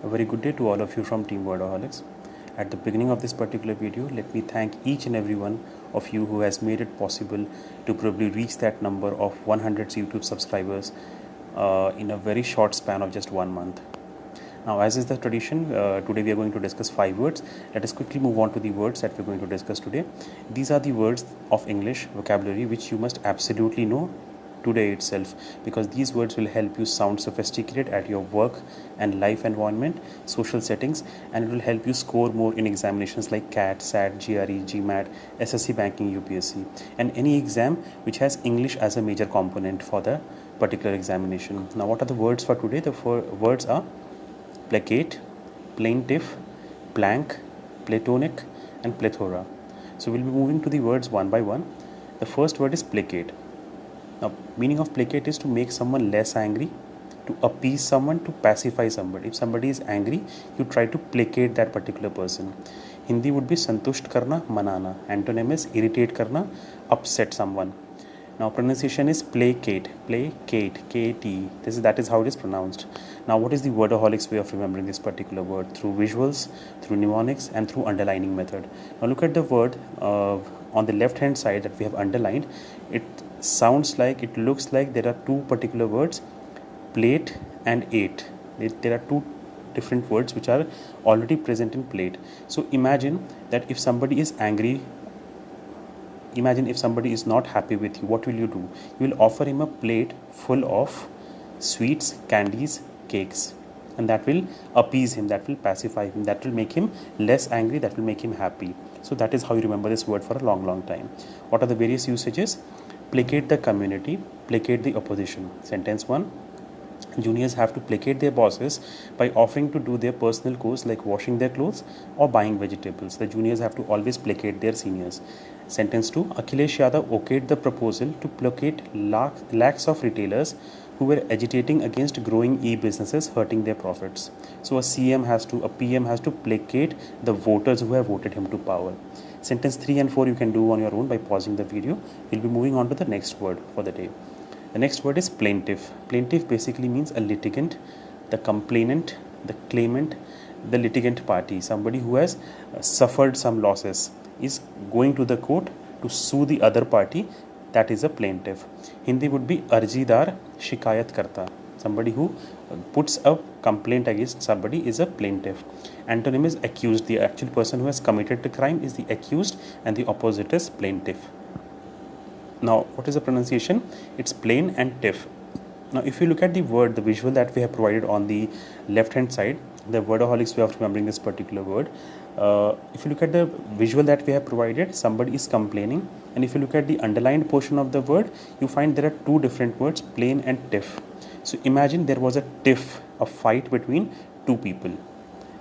A very good day to all of you from Team Wordaholics. At the beginning of this particular video, let me thank each and every one of you who has made it possible to probably reach that number of 100 YouTube subscribers in a very short span of just 1 month. Now, as is the tradition, today we are going to discuss 5 words. Let us quickly move on to the words that we're going to discuss today. These are the words of English vocabulary which you must absolutely know today itself, because these words will help you sound sophisticated at your work and life environment, social settings, and it will help you score more in examinations like CAT, SAT, GRE, GMAT, SSC Banking, UPSC, and any exam which has English as a major component for the particular examination. Now, what are the words for today? The words are placate, plaintiff, plank, platonic, and plethora. So we'll be moving to the words one by one. The first word is placate. Now, meaning of placate is to make someone less angry, to appease someone, to pacify somebody. If somebody is angry, you try to placate that particular person. Hindi would be santusht karna, manana. Antonym is irritate karna, upset someone. Now, pronunciation is placate, K-T. That is how it is pronounced. Now, what is the Wordaholics way of remembering this particular word? Through visuals, through mnemonics, and through underlining method. Now, look at the word on the left hand side that we have underlined. It sounds like, it looks like there are two particular words, plate and ate. There are two different words which are already present in plate. So, imagine that if somebody is angry, imagine if somebody is not happy with you, what will you do? You will offer him a plate full of sweets, candies, cakes, and that will appease him, that will pacify him, that will make him less angry, that will make him happy. So that is how you remember this word for a long time. What are the various usages? Placate the community, placate the opposition. Sentence 1. Juniors have to placate their bosses by offering to do their personal chores like washing their clothes or buying vegetables. The juniors have to always placate their seniors. Sentence 2. Akhilesh Yadav okayed the proposal to placate lakhs of retailers who were agitating against growing e-businesses hurting their profits. So a PM has to placate the voters who have voted him to power. Sentence 3 and 4 you can do on your own by pausing the video. We'll be moving on to the next word for the day. The next word is plaintiff. Plaintiff basically means a litigant, the complainant, the claimant, the litigant party, somebody who has suffered some losses, is going to the court to sue the other party. That is a plaintiff. Hindi would be arjidar, shikayat karta. Somebody who puts a complaint against somebody is a plaintiff. Antonym is accused. The actual person who has committed the crime is the accused, and the opposite is plaintiff. Now, what is the pronunciation? It's plain and tiff. Now, if you look at the word, the visual that we have provided on the left hand side, the Wordaholics way of remembering this particular word. If you look at the visual that we have provided, somebody is complaining, and if you look at the underlined portion of the word, you find there are two different words, plain and tiff. So imagine there was a tiff, a fight between two people,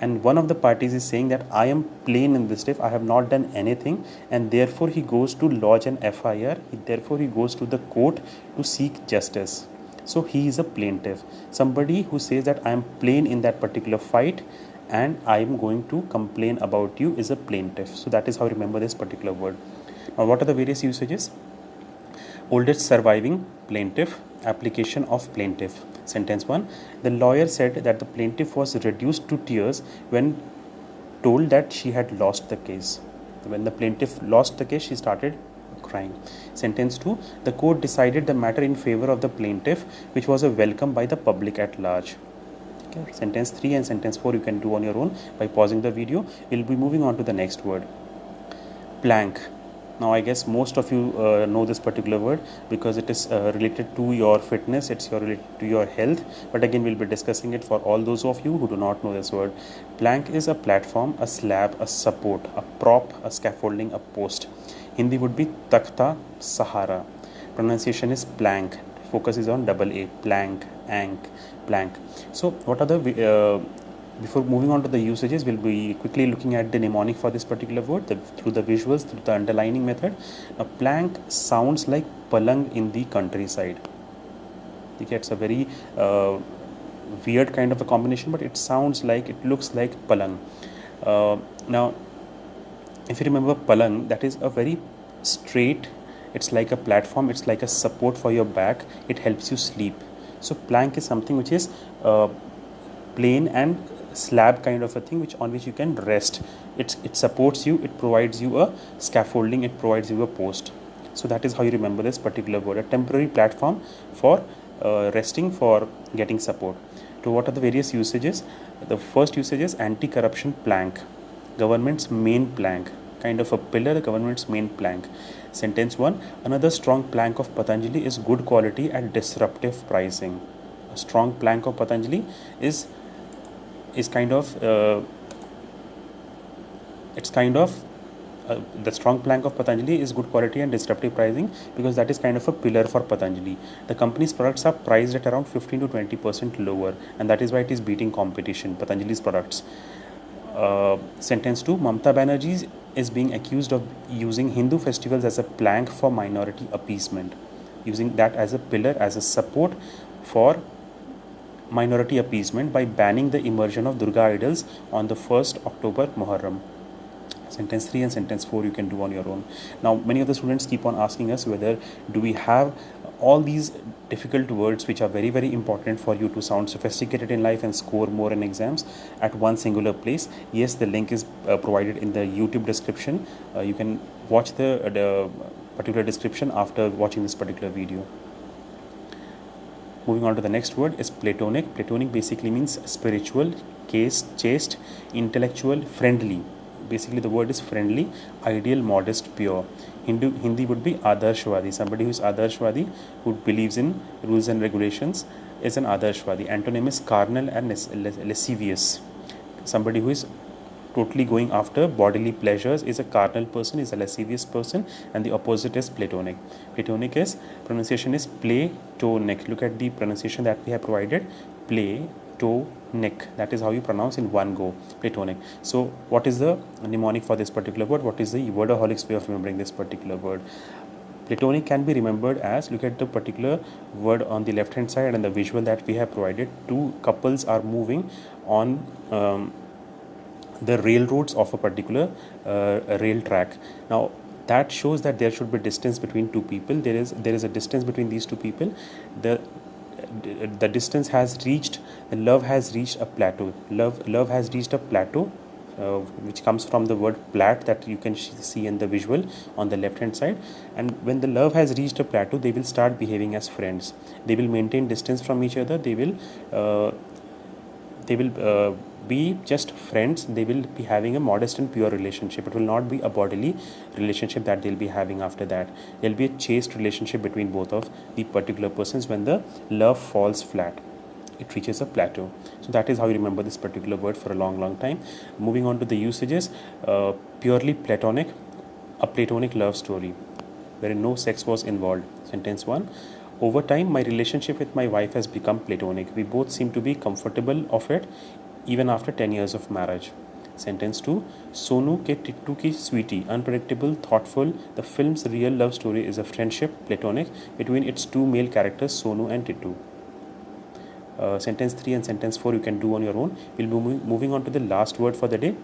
and one of the parties is saying that I am plain in this tiff, I have not done anything, and therefore he goes to lodge an FIR, therefore he goes to the court to seek justice. So he is a plaintiff. Somebody who says that I am plain in that particular fight and I am going to complain about you is a plaintiff. So that is how I remember this particular word. Now, what are the various usages? Oldest surviving plaintiff, application of plaintiff. Sentence 1. The lawyer said that the plaintiff was reduced to tears when told that she had lost the case. When the plaintiff lost the case, she started crying. Sentence 2. The court decided the matter in favor of the plaintiff, which was a welcome by the public at large. Okay. Sentence 3 and sentence 4 you can do on your own by pausing the video. We'll be moving on to the next word. Plank. Now, I guess most of you know this particular word because it is related to your fitness, it's related to your health. But again, we'll be discussing it for all those of you who do not know this word. Plank is a platform, a slab, a support, a prop, a scaffolding, a post. Hindi would be takhta, sahara. Pronunciation is plank. Focus is on double A. Plank, plank. So, what are the before moving on to the usages, we'll be quickly looking at the mnemonic for this particular word through the visuals, through the underlining method. Now, plank sounds like palang in the countryside. It's a very weird kind of a combination, but it sounds like, it looks like palang. Now, if you remember palang, that is a very straight, it's like a platform, it's like a support for your back, it helps you sleep. So plank is something which is plain and slab kind of a thing on which you can rest. It supports you, it provides you a scaffolding, it provides you a post. So that is how you remember this particular word, a temporary platform for resting, for getting support. So what are the various usages? The first usage is anti-corruption plank, government's main plank, kind of a pillar, government's main plank. Sentence 1, another strong plank of Patanjali is good quality at disruptive pricing. A strong plank of Patanjali is kind of the strong plank of Patanjali is good quality and disruptive pricing, because that is kind of a pillar for Patanjali. The company's products are priced at around 15 to 20% lower, and that is why it is beating competition, Patanjali's products. Sentence 2, Mamata Banerjee is being accused of using Hindu festivals as a plank for minority appeasement, using that as a pillar, as a support for minority appeasement by banning the immersion of Durga idols on the 1st October Muharram. Sentence 3 and sentence 4 you can do on your own. Now, many of the students keep on asking us whether do we have all these difficult words which are very, very important for you to sound sophisticated in life and score more in exams at one singular place. Yes, the link is provided in the YouTube description. You can watch the particular description after watching this particular video. Moving on to the next word is Platonic. Platonic basically means spiritual, chaste, intellectual, friendly. Basically the word is friendly, ideal, modest, pure. Hindi would be Adarshwadi. Somebody who is Adarshwadi, who believes in rules and regulations, is an Adarshwadi. Antonym is carnal and lascivious. Somebody who is totally going after bodily pleasures is a carnal person, is a lascivious person, and the opposite is Platonic. Platonic is, pronunciation is Platonic. Look at the pronunciation that we have provided, Platonic. That is how you pronounce in one go, Platonic. So what is the mnemonic for this particular word? What is the wordaholics way of remembering this particular word? Platonic can be remembered as, look at the particular word on the left hand side and the visual that we have provided. Two couples are moving on the railroads of a particular rail track. Now that shows that there should be distance between two people. There is a distance between these two people. The distance has reached, the love has reached a plateau. Love has reached a plateau, which comes from the word plat that you can see in the visual on the left hand side. And when the love has reached a plateau, they will start behaving as friends. They will maintain distance from each other. They will be just friends. They will be having a modest and pure relationship. It will not be a bodily relationship that they'll be having after that. There'll be a chaste relationship between both of the particular persons when the love falls flat. It reaches a plateau. So that is how you remember this particular word for a long time. Moving on to the usages, purely Platonic, a Platonic love story wherein no sex was involved. Sentence 1, over time my relationship with my wife has become Platonic. We both seem to be comfortable of it even after 10 years of marriage. Sentence 2, Sonu ke Tittu ki sweetie, unpredictable, thoughtful. The film's real love story is a friendship, Platonic, between its two male characters, Sonu and Tittu. Sentence 3 and sentence 4 you can do on your own. We'll be moving on to the last word for the day.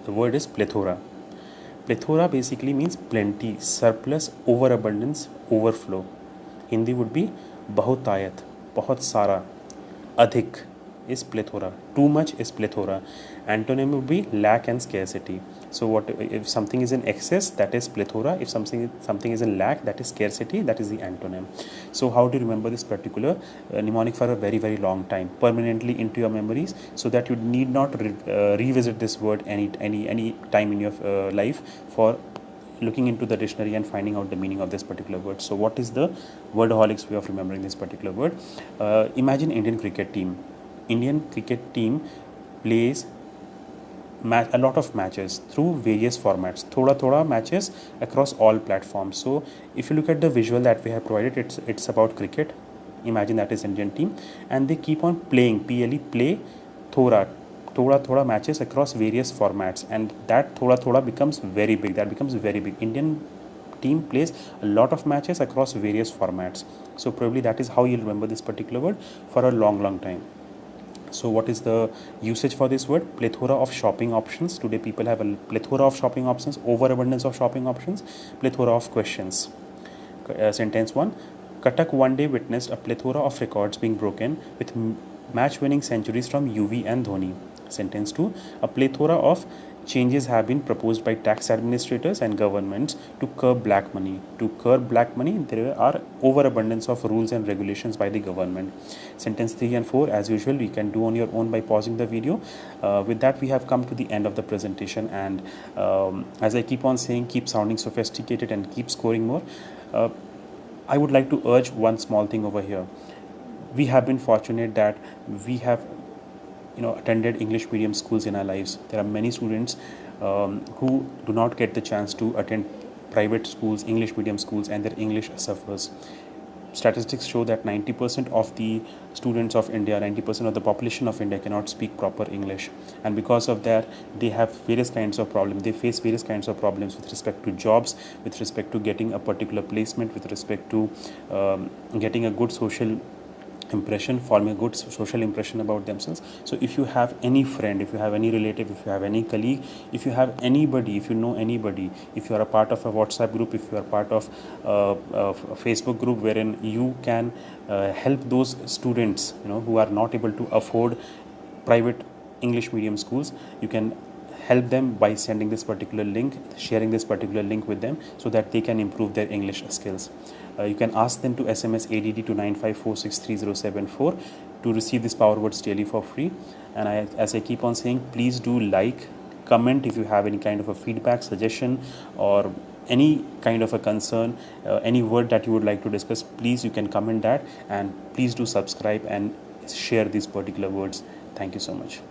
The word is plethora. Plethora basically means plenty, surplus, overabundance, overflow. Hindi would be bahutayat, bahut sara, adhik is plethora, too much is plethora. Antonym would be lack and scarcity. So what if something is in excess, that is plethora. If something is in lack, that is scarcity, that is the antonym. So how to remember this particular mnemonic for a very, very long time, permanently into your memories, so that you need not revisit this word any time in your life for looking into the dictionary and finding out the meaning of this particular word. So what is the wordaholics way of remembering this particular word? Imagine Indian cricket team. Indian cricket team plays a lot of matches through various formats, thoda matches across all platforms. So if you look at the visual that we have provided, it's about cricket. Imagine that is Indian team, and they keep on playing, play thoda matches across various formats, and that thoda becomes very big. That becomes very big. Indian team plays a lot of matches across various formats. So probably that is how you'll remember this particular word for a long time. So what is the usage for this word? Plethora of shopping options. Today people have a plethora of shopping options, overabundance of shopping options, plethora of questions. Sentence 1, Katak one day witnessed a plethora of records being broken match-winning centuries from UV and Dhoni. Sentence 2. A plethora of changes have been proposed by tax administrators and governments to curb black money. To curb black money, there are overabundance of rules and regulations by the government. Sentence 3 and 4, as usual, you can do on your own by pausing the video. With that, we have come to the end of the presentation, and as I keep on saying, keep sounding sophisticated and keep scoring more. I would like to urge one small thing over here. We have been fortunate that we have attended English medium schools in our lives. There are many students who do not get the chance to attend private schools, English medium schools, and their English suffers. Statistics show that 90% of the students of India, 90% of the population of India cannot speak proper English, and because of that they have various kinds of problems. They face various kinds of problems with respect to jobs, with respect to getting a particular placement, with respect to getting a good social impression, forming a good social impression about themselves. So if you have any friend, if you have any relative, if you have any colleague, if you have anybody, if you know anybody, if you are a part of a WhatsApp group, if you are part of a Facebook group wherein you can help those students who are not able to afford private English medium schools, you can help them by sending this particular link, sharing this particular link with them, so that they can improve their English skills. You can ask them to SMS ADD to 95463074 to receive this power words daily for free. And as I keep on saying, please do like, comment if you have any kind of a feedback, suggestion, or any kind of a concern, any word that you would like to discuss. Please, you can comment that, and please do subscribe and share these particular words. Thank you so much.